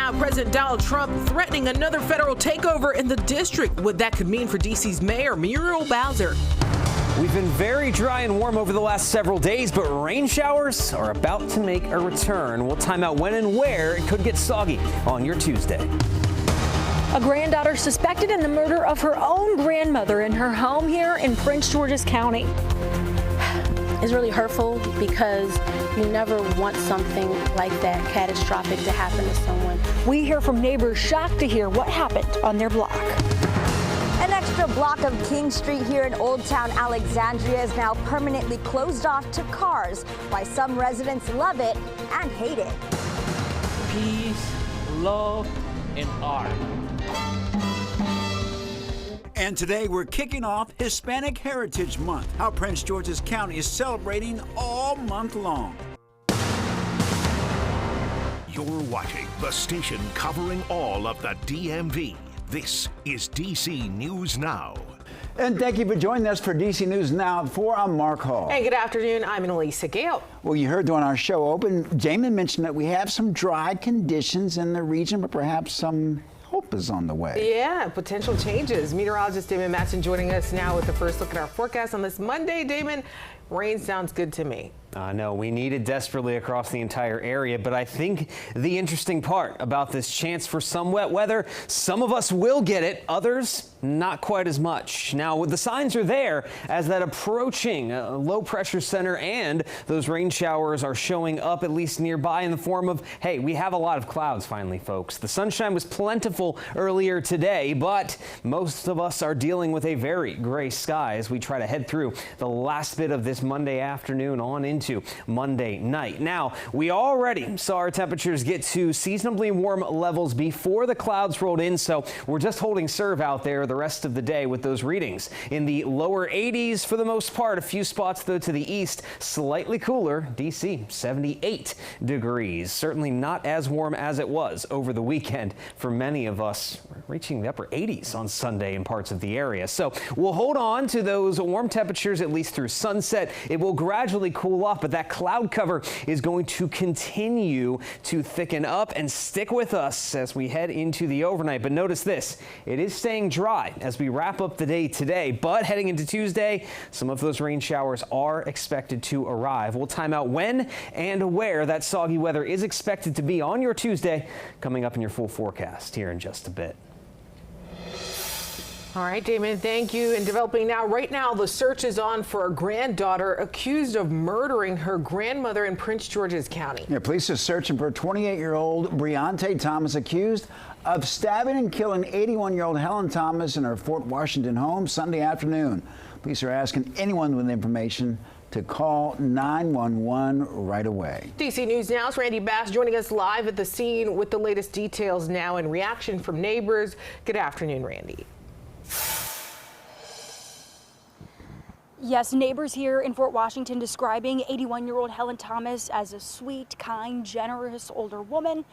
Now, President Donald Trump threatening another federal takeover in the district. What that could mean for D.C.'s mayor, Muriel Bowser. We've been very dry and warm over the last several days, but rain showers are about to make a return. We'll time out when and where it could get soggy on your Tuesday. A granddaughter suspected in the murder of her own grandmother in her home here in Prince George's County. It's really hurtful because you never want something like that catastrophic to happen to someone. We hear from neighbors shocked to hear what happened on their block. An extra block of King Street here in Old Town Alexandria is now permanently closed off to cars. Why some residents love it and hate it. Peace, love, and art. And today we're kicking off Hispanic Heritage Month, how Prince George's County is celebrating all month long. You're watching the station covering all of the DMV. This is DC News Now. And thank you for joining us for DC News Now. I'm Mark Hall. Hey, good afternoon. I'm Annalisa Gale. Well, you heard during our show open, Jamin mentioned that we have some dry conditions in the region, but perhaps some hope is on the way. Yeah, potential changes. Meteorologist Damon Matson joining us now with the first look at our forecast on this Monday. Damon, rain sounds good to me. I know we need it desperately across the entire area, but I think the interesting part about this chance for some wet weather, some of us will get it, others not quite as much. Now, the signs are there as that approaching low pressure center and those rain showers are showing up at least nearby in the form of, hey, we have a lot of clouds finally, folks. The sunshine was plentiful earlier today, but most of us are dealing with a very gray sky as we try to head through the last bit of this Monday afternoon on into Monday night. Now, we already saw our temperatures get to seasonably warm levels before the clouds rolled in, so we're just holding serve out there the rest of the day with those readings in the lower 80s for the most part. A few spots, though, to the east, slightly cooler. DC, 78 degrees. Certainly not as warm as it was over the weekend for many of us, reaching the upper 80s on Sunday in parts of the area. So we'll hold on to those warm temperatures at least through sunset. It will gradually cool off, but that cloud cover is going to continue to thicken up and stick with us as we head into the overnight. But notice this, it is staying dry as we wrap up the day today, but heading into Tuesday, some of those rain showers are expected to arrive. We'll time out when and where that soggy weather is expected to be on your Tuesday, coming up in your full forecast here in just a bit. All right, Damon, thank you. And developing now, right now, the search is on for a granddaughter accused of murdering her grandmother in Prince George's County. Yeah, police are searching for 28-year-old Briante Thomas, accused of stabbing and killing 81-year-old Helen Thomas in her Fort Washington home Sunday afternoon. Police are asking anyone with information to call 911 right away. DC News Now's Randy Bass joining us live at the scene with the latest details now and reaction from neighbors. Good afternoon, Randy. Yes, neighbors here in Fort Washington describing 81-year-old Helen Thomas as a sweet, kind, generous older woman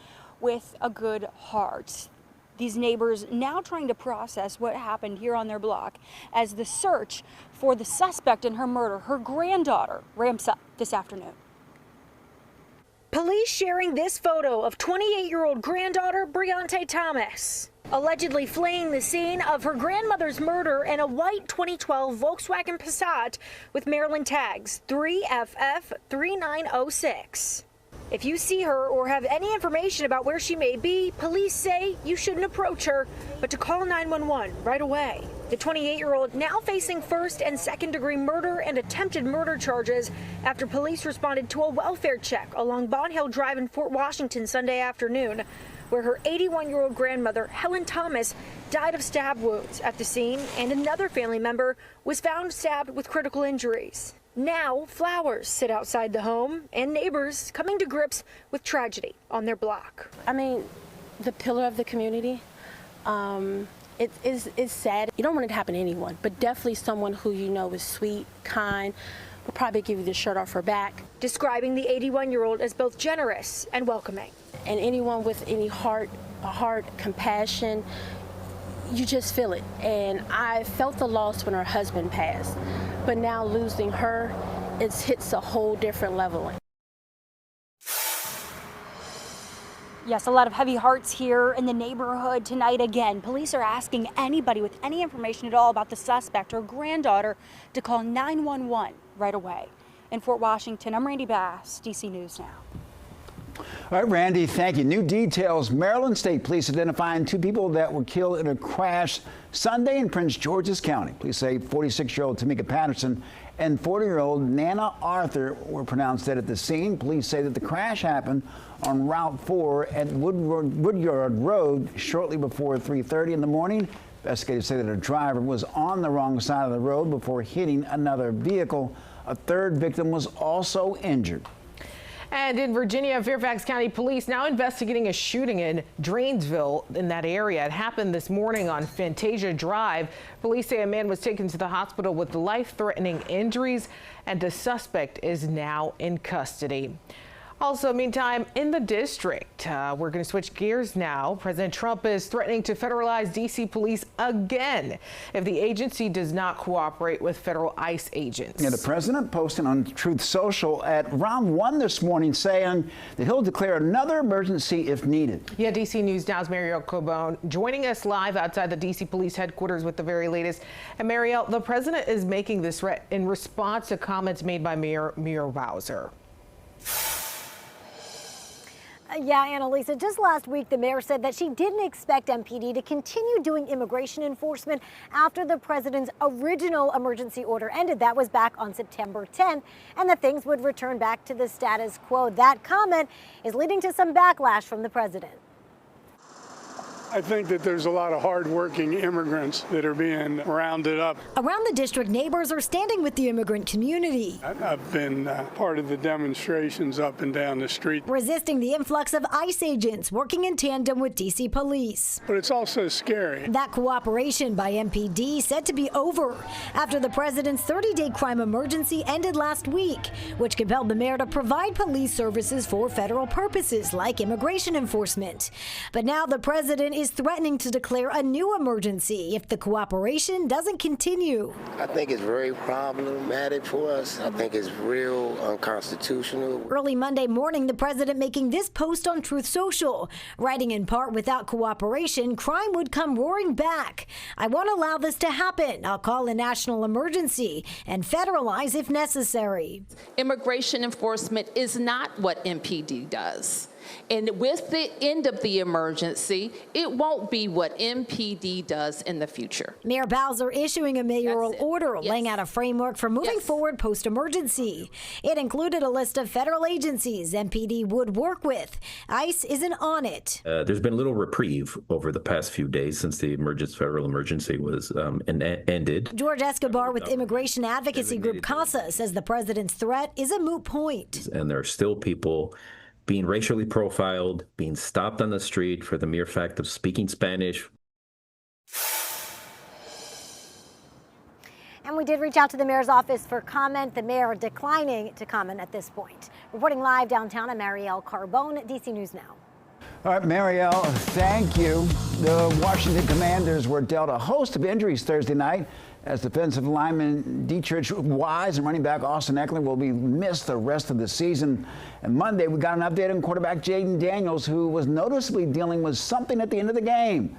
with a good heart. These neighbors now trying to process what happened here on their block as the search for the suspect in her murder, her granddaughter, ramps up this afternoon. Police sharing this photo of 28-year-old granddaughter Briante Thomas, allegedly fleeing the scene of her grandmother's murder in a white 2012 Volkswagen Passat with Maryland tags 3FF3906. If you see her or have any information about where she may be, police say you shouldn't approach her, but to call 911 right away. The 28-year-old now facing first and second degree murder and attempted murder charges after police responded to a welfare check along Bond Hill Drive in Fort Washington Sunday afternoon, where her 81-year-old grandmother, Helen Thomas, died of stab wounds at the scene, and another family member was found stabbed with critical injuries. Now, flowers sit outside the home and neighbors coming to grips with tragedy on their block. I mean, the pillar of the community. It's sad. You don't want it to happen to anyone, but definitely someone who you know is sweet, kind, will probably give you the shirt off her back. Describing the 81-year-old as both generous and welcoming. And anyone with any heart, compassion, you just feel it. And I felt the loss when her husband passed, but now losing her, it hits a whole different level. Yes, a lot of heavy hearts here in the neighborhood tonight. Again, police are asking anybody with any information at all about the suspect or granddaughter to call 911 right away. In Fort Washington, I'm Randy Bass, DC News Now. All right, Randy, thank you. New details. Maryland State Police identifying 2 people that were killed in a crash Sunday in Prince George's County. Police say 46-year-old Tamika Patterson and 40-year-old Nana Arthur were pronounced dead at the scene. Police say that the crash happened on Route 4 at Woodyard Road shortly before 3:30 in the morning. Investigators say that a driver was on the wrong side of the road before hitting another vehicle. A third victim was also injured. And in Virginia, Fairfax County Police now investigating a shooting in Drainsville in that area. It happened this morning on Fantasia Drive. Police say a man was taken to the hospital with life-threatening injuries, and the suspect is now in custody. Also, meantime, in the district, we're going to switch gears now. President Trump is threatening to federalize D.C. police again if the agency does not cooperate with federal ICE agents. Yeah, the president posted on Truth Social at around 1 this morning saying that he'll declare another emergency if needed. Yeah, DC News Now's Marielle Cobone joining us live outside the DC police headquarters with the very latest. And Marielle, the president is making this threat in response to comments made by Mayor Muriel Bowser. Yeah, Annalisa, just last week, the mayor said that she didn't expect MPD to continue doing immigration enforcement after the president's original emergency order ended. That was back on September 10th, and that things would return back to the status quo. That comment is leading to some backlash from the president. I think that there's a lot of hardworking immigrants that are being rounded up. Around the district, neighbors are standing with the immigrant community. I've been part of the demonstrations up and down the street. Resisting the influx of ICE agents working in tandem with DC police. But it's also scary. That cooperation by MPD said to be over after the president's 30-day crime emergency ended last week, which compelled the mayor to provide police services for federal purposes like immigration enforcement. But now the president is threatening to declare a new emergency if the cooperation doesn't continue. I think it's very problematic for us. I think it's real unconstitutional. Early Monday morning, the president making this post on Truth Social, writing in part, without cooperation, crime would come roaring back. I won't allow this to happen. I'll call a national emergency and federalize if necessary. Immigration enforcement is not what MPD does. And with the end of the emergency, it won't be what MPD does in the future. Mayor Bowser issuing a mayoral order laying out a framework for moving forward post-emergency. It included a list of federal agencies MPD would work with. ICE isn't on it. There's been a little reprieve over the past few days since the federal emergency was ended. George Escobar with immigration advocacy group CASA says the president's threat is a moot point. And there are still people being racially profiled, being stopped on the street for the mere fact of speaking Spanish. And we did reach out to the mayor's office for comment. The mayor declining to comment at this point. Reporting live downtown, I'm Marielle Carbone, DC News Now. All right, Marielle, thank you. The Washington Commanders were dealt a host of injuries Thursday night as defensive lineman Dietrich Wise and running back Austin Eckler will be missed the rest of the season. And Monday, we got an update on quarterback Jayden Daniels, who was noticeably dealing with something at the end of the game.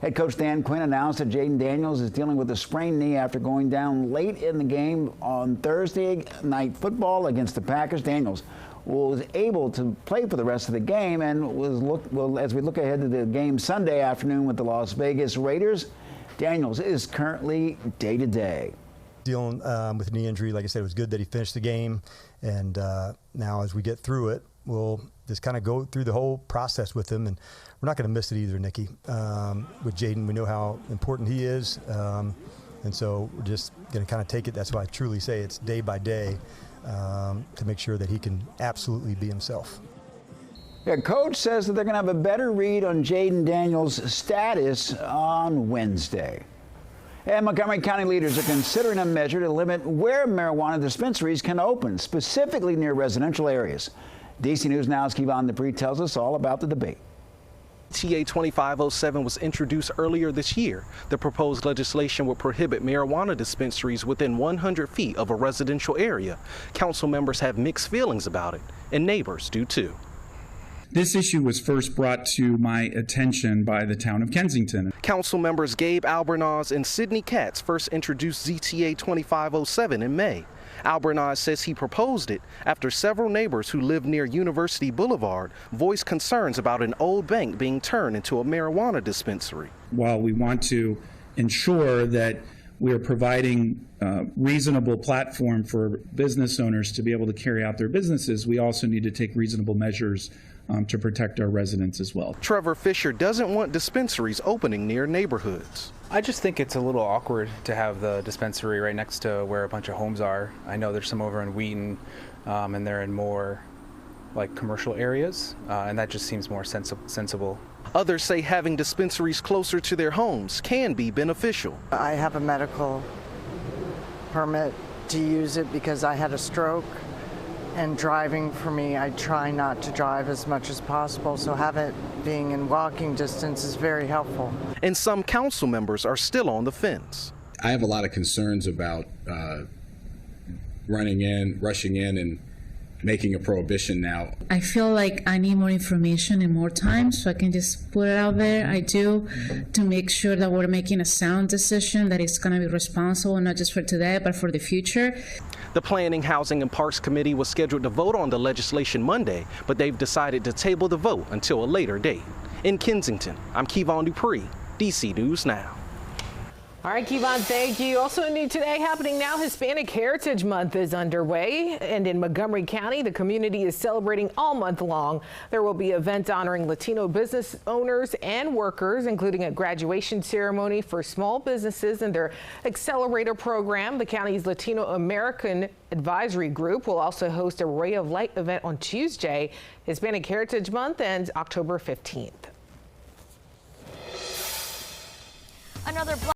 Head coach Dan Quinn announced that Jayden Daniels is dealing with a sprained knee after going down late in the game on Thursday night football against the Packers. Daniels was able to play for the rest of the game and as we look ahead to the game Sunday afternoon with the Las Vegas Raiders, Daniels is currently day-to-day. Dealing with knee injury, like I said, it was good that he finished the game. And now as we get through it, we'll just kind of go through the whole process with him. And we're not going to miss it either, Nikki. With Jayden, we know how important he is. And so we're just going to kind of take it. That's why I truly say it's day by day to make sure that he can absolutely be himself. Yeah, coach says that they're going to have a better read on Jayden Daniels' status on Wednesday. And Montgomery County leaders are considering a measure to limit where marijuana dispensaries can open, specifically near residential areas. DC News Now's Kevon Dupree tells us all about the debate. TA 2507 was introduced earlier this year. The proposed legislation will prohibit marijuana dispensaries within 100 feet of a residential area. Council members have mixed feelings about it, and neighbors do too. This issue was first brought to my attention by the town of Kensington. Council members Gabe Albornoz and Sidney Katz first introduced ZTA 2507 in May. Albornoz says he proposed it after several neighbors who live near University Boulevard voiced concerns about an old bank being turned into a marijuana dispensary. While we want to ensure that we are providing a reasonable platform for business owners to be able to carry out their businesses, we also need to take reasonable measures to protect our residents as well. Trevor Fisher doesn't want dispensaries opening near neighborhoods. I just think it's a little awkward to have the dispensary right next to where a bunch of homes are. I know there's some over in Wheaton, and they're in more like commercial areas, and that just seems more sensible. Others say having dispensaries closer to their homes can be beneficial. I have a medical permit to use it because I had a stroke, and driving for me, I try not to drive as much as possible, so being in walking distance is very helpful. And some council members are still on the fence. I have a lot of concerns about rushing in and making a prohibition now. I feel like I need more information and more time so I can just put it out there. I do, to make sure that we're making a sound decision that is going to be responsible, not just for today, but for the future. The Planning, Housing, and Parks Committee was scheduled to vote on the legislation Monday, but they've decided to table the vote until a later date. In Kensington, I'm Kevon Dupree, DC News Now. All right, Kevon, thank you. Also new today, happening now, Hispanic Heritage Month is underway. And in Montgomery County, the community is celebrating all month long. There will be events honoring Latino business owners and workers, including a graduation ceremony for small businesses and their accelerator program. The county's Latino American Advisory Group will also host a Ray of Light event on Tuesday. Hispanic Heritage Month ends October 15th. Another